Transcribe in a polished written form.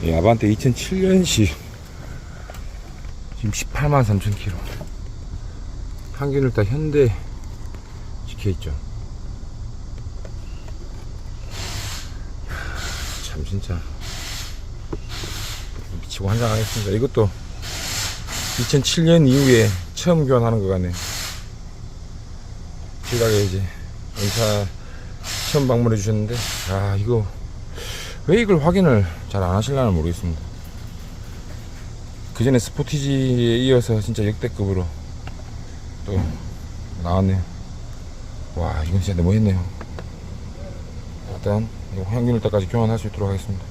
이 아반떼 2007년식 지금 183,000km. 평균을 다 현대 지켜있죠. 참 진짜 미치고 환장하겠습니다. 이것도 2007년 이후에 처음 교환하는 것 같네. 지각에 이제 인사 처음 방문해 주셨는데, 아 이거 왜 이걸 확인을 잘 안 하실려나 모르겠습니다. 그 전에 스포티지에 이어서 진짜 역대급으로 또 나왔네요. 와 이건 진짜 너무했네요. 일단 이거 평균일자까지 교환할 수 있도록 하겠습니다.